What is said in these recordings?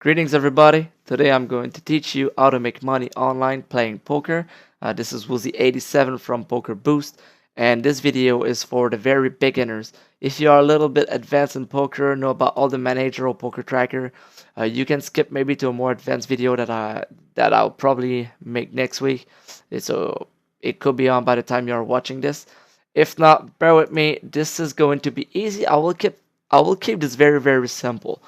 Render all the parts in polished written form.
Greetings, everybody. Today I'm going to teach you how to make money online playing poker. This is Woozy87 from Poker Boost, and this video is for the very beginners. If you are a little bit advanced in poker, know about all the manager or poker tracker, you can skip maybe to a more advanced video that I'll probably make next week. So it could be on by the time you are watching this. If not, bear with me. This is going to be easy. I will keep this very simple.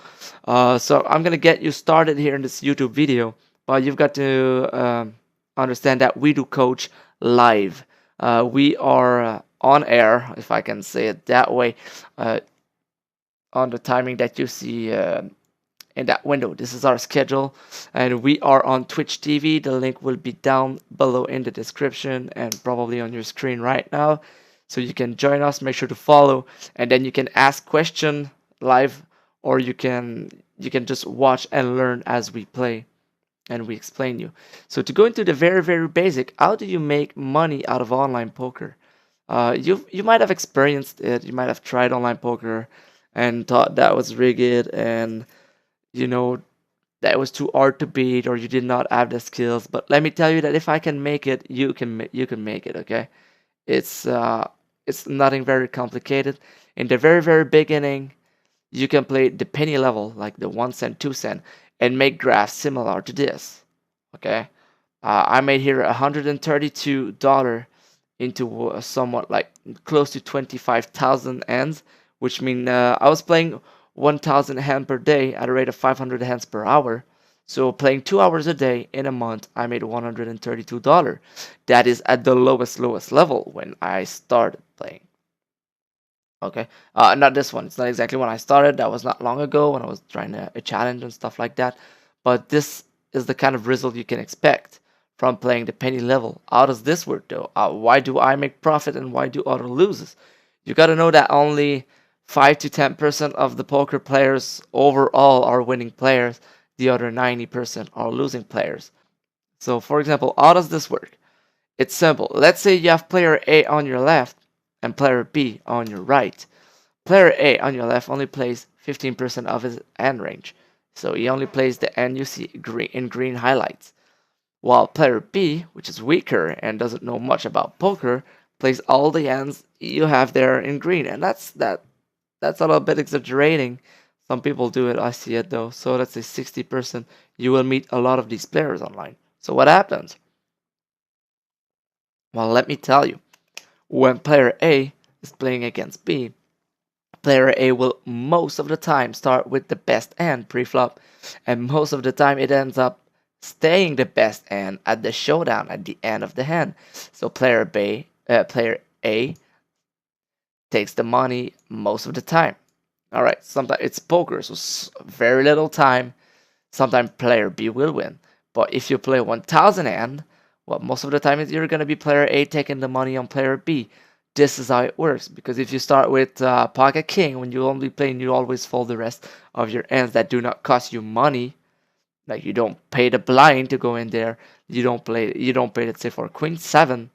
So I'm gonna get you started here in this YouTube video, but you've got to understand that we do coach live. We are on air, if I can say it that way, uh, on the timing that you see in that window. This is our schedule, and we are on Twitch TV. The link will be down below in the description and probably on your screen right now. So you can join us, make sure to follow, and then you can ask question live, or you can just watch and learn as we play and we explain you. So to go into the very basic, how do you make money out of online poker? You might have experienced it. You might have tried online poker and thought that was rigged, and you know that was too hard to beat, or you did not have the skills. But let me tell you that if I can make it, you can make it. Okay, it's nothing very complicated. In the very beginning, you can play the penny level, like the 1 cent, 2 cent, and make graphs similar to this. Okay, I made here $132 into somewhat like close to 25,000 hands, which mean I was playing 1,000 hands per day at a rate of 500 hands per hour. So playing 2 hours a day in a month, I made $132. That is at the lowest level when I started playing. Okay, not this one. It's not exactly when I started. That was not long ago when I was trying a challenge and stuff like that. But this is the kind of result you can expect from playing the penny level. How does this work though? Why do I make profit and why do other loses? You got to know that only 5 to 10% of the poker players overall are winning players. The other 90% are losing players. So, for example, how does this work? It's simple. Let's say you have player A on your left and player B on your right. Player A on your left only plays 15% of his hand range, so he only plays the hand you see in green highlights. While player B, which is weaker and doesn't know much about poker, plays all the hands you have there in green, and that's a little bit exaggerating. Some people do it, I see it though. So let's say 60%. You will meet a lot of these players online. So what happens? Well, let me tell you. When player A is playing against B, player A will most of the time start with the best hand pre-flop, and most of the time it ends up staying the best hand at the showdown at the end of the hand. So player A takes the money most of the time. All right, sometimes it's poker, so very little time. Sometimes player B will win, but if you play 1,000 hand, well, most of the time you're gonna be player A taking the money on player B. This is how it works, because if you start with pocket king, when you only play, and you always fold the rest of your hands that do not cost you money, like you don't pay the blind to go in there, you don't pay, let's say, for queen 7,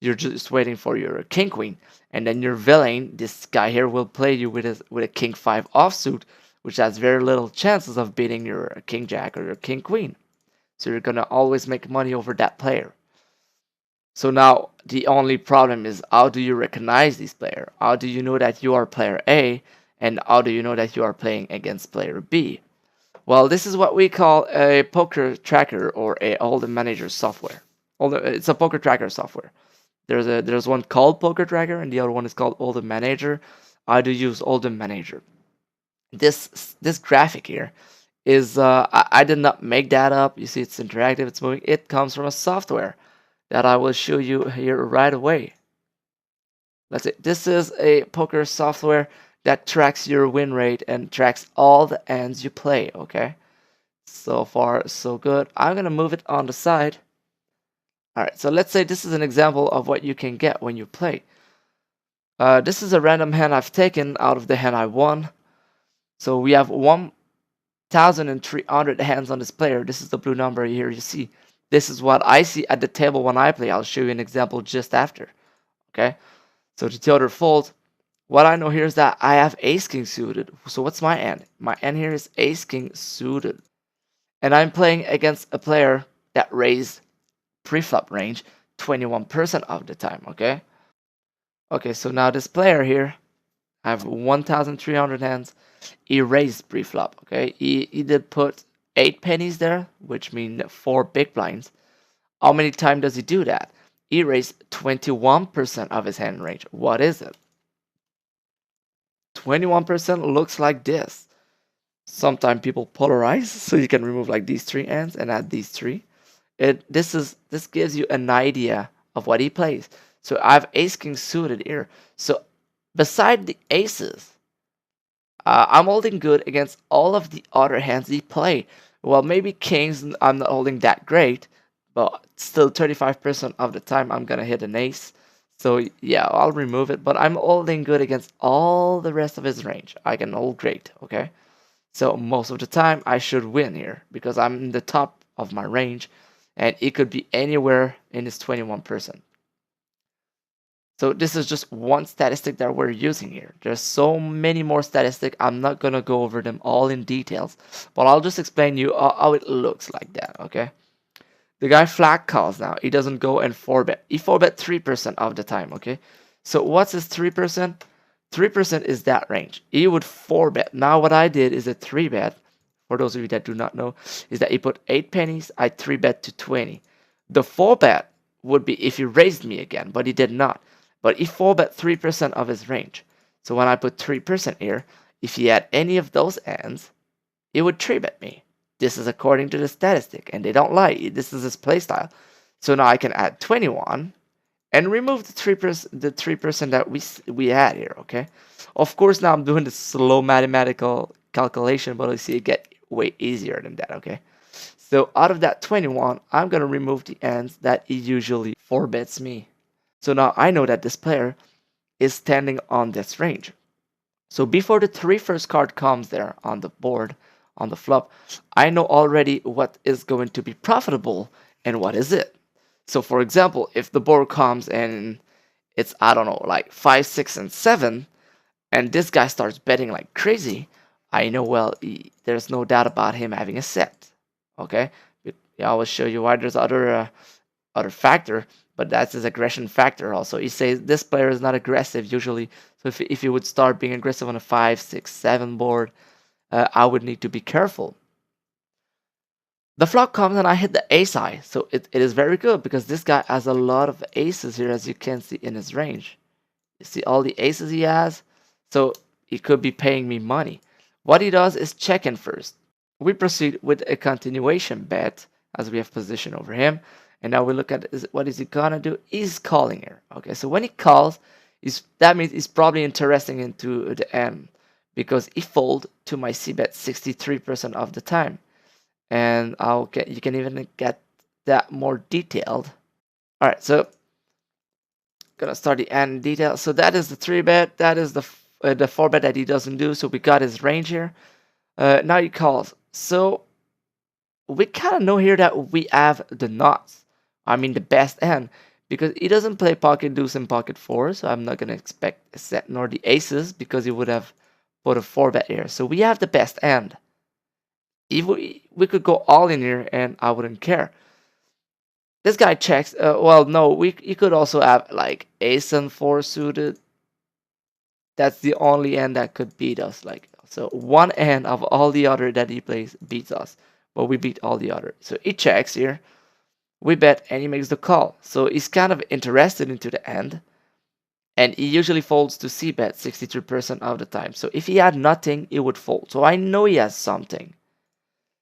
you're just waiting for your king queen, and then your villain, this guy here, will play you with a king 5 offsuit, which has very little chances of beating your king jack or your king queen. So you're gonna always make money over that player. So now the only problem is, how do you recognize this player? How do you know that you are player A, and how do you know that you are playing against player B? Well, this is what we call a poker tracker, or a hold'em manager software. It's a poker tracker software. There's one called poker tracker and the other one is called hold'em manager. I do use hold'em manager. This graphic here is I did not make that up. You see, it's interactive, it's moving. It comes from a software that I will show you here right away. That's it. This is a poker software that tracks your win rate and tracks all the hands you play. Okay, so far so good. I'm gonna move it on the side. All right, so let's say this is an example of what you can get when you play. This is a random hand I've taken out of the hand I won. So we have 1,300 hands on this player. This is the blue number here you see. This is what I see at the table when I play. I'll show you an example just after. Okay, so to the other fold, what I know here is that I have ace king suited. So what's my hand? My hand here is ace king suited. And I'm playing against a player that raised pre-flop range 21% of the time, okay? Okay, so now this player here, I have 1,300 hands. He raised pre-flop, okay? He did put 8 pennies there, which means 4 big blinds. How many times does he do that? He raised 21% of his hand range. What is it? 21% looks like this. Sometimes people polarize, so you can remove like these 3 hands and add these 3. This gives you an idea of what he plays. So I have ace king suited here. So beside the aces, I'm holding good against all of the other hands he play. Well, maybe kings I'm not holding that great, but still 35% of the time I'm gonna hit an ace. So yeah, I'll remove it, but I'm holding good against all the rest of his range. I can hold great, okay? So most of the time I should win here because I'm in the top of my range and it could be anywhere in this 21%. So this is just one statistic that we're using here. There's so many more statistics. I'm not going to go over them all in details, but I'll just explain you how it looks like that, okay? The guy flag calls now. He doesn't go and 4-bet. He 4-bet 3% of the time, okay? So what's his 3%? 3% is that range. He would 4-bet. Now what I did is a 3-bet. For those of you that do not know, is that he put 8 pennies. I 3-bet to 20. The 4-bet would be if he raised me again, but he did not. But he 4-bet 3% of his range. So when I put 3% here, if he had any of those hands, he would 3-bet me. This is according to the statistic, and they don't lie. This is his playstyle. So now I can add 21 and remove the 3% that we had here, okay? Of course, now I'm doing the slow mathematical calculation, but you see it get way easier than that, okay? So out of that 21, I'm going to remove the hands that he usually 4-bets me. So now I know that this player is standing on this range. So before the 3 first card comes there on the board, on the flop, I know already what is going to be profitable and what is it. So for example, if the board comes and it's, I don't know, like 5, 6, and 7, and this guy starts betting like crazy, I know, well, there's no doubt about him having a set. Okay? I will show you why there's other factor, but that's his aggression factor also. He says this player is not aggressive usually. So if you would start being aggressive on a 5, 6, 7 board, I would need to be careful. The flop comes and I hit the ace high. So it is very good because this guy has a lot of aces here, as you can see in his range. You see all the aces he has? So he could be paying me money. What he does is check in first. We proceed with a continuation bet as we have position over him. And now we look at what is he gonna do? He's calling here. Okay, so when he calls, that means he's probably interesting into the M because he fold to my C bet 63% of the time. And you can even get that more detailed. All right, so gonna start the end detail. So that is the 3-bet. That is the 4-bet that he doesn't do. So we got his range here. Now he calls. So we kind of know here that we have the nuts. I mean the best hand because he doesn't play pocket deuce and pocket 4. So I'm not gonna expect a set nor the aces because he would have put a 4-bet here. So we have the best hand. If we could go all in here and I wouldn't care. This guy checks. Well, no, you could also have like ace and 4 suited. That's the only hand that could beat us. Like, so one hand of all the other that he plays beats us, but we beat all the other. So he checks here. We bet and he makes the call. So he's kind of interested into the hand, and he usually folds to C bet 63% of the time. So if he had nothing, he would fold. So I know he has something.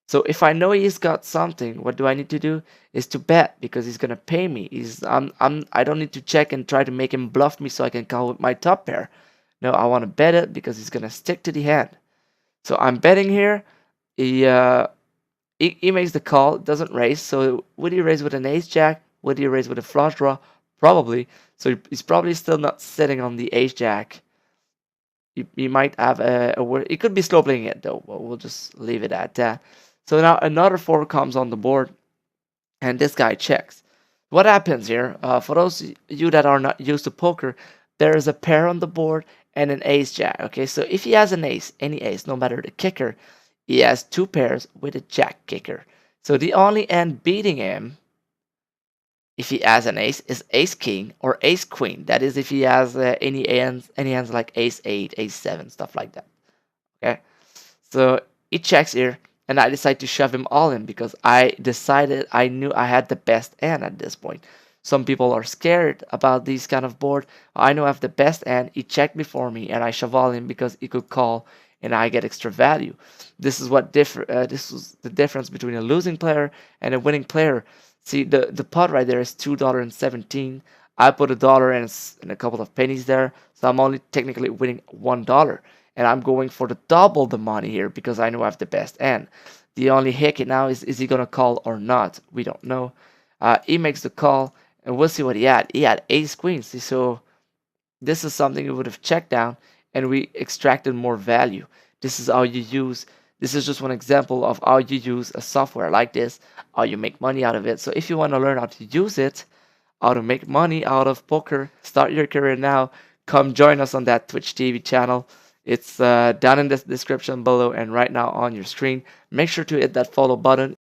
So if I know he's got something, what do I need to do? Is to bet because he's gonna pay me. I don't need to check and try to make him bluff me so I can call with my top pair. No, I want to bet it because he's gonna stick to the hand. So I'm betting here. He makes the call, doesn't raise. So would he raise with an ace jack? Would he raise with a flush draw? Probably. So he's probably still not sitting on the ace jack. He might have he could be slow playing it though. But we'll just leave it at that. So now another 4 comes on the board, and this guy checks. What happens here? For those of you that are not used to poker, there is a pair on the board and an ace jack. Okay, so if he has an ace, any ace, no matter the kicker, he has two pairs with a jack kicker. So the only hand beating him, if he has an ace, is ace king or ace queen. That is if he has any hands like ace 8, ace 7, stuff like that. Okay, so he checks here, and I decide to shove him all in because I decided I knew I had the best hand at this point. Some people are scared about these kind of board. I know I have the best hand. He checked before me, and I shove all in because he could call, and I get extra value. This is what this was the difference between a losing player and a winning player. See, the pot right there is $2.17. I put $1 and a couple of pennies there, so I'm only technically winning $1. And I'm going for the double the money here because I know I have the best hand. The only hickey now is he gonna call or not? We don't know. He makes the call, and we'll see what he had. He had ace queens, so this is something we would have checked down, and we extracted more value. This is how you use. This is just one example of how you use a software like this, how you make money out of it. So if you want to learn how to use it, how to make money out of poker, start your career now, come join us on that Twitch TV channel. It's down in the description below and right now on your screen. Make sure to hit that follow button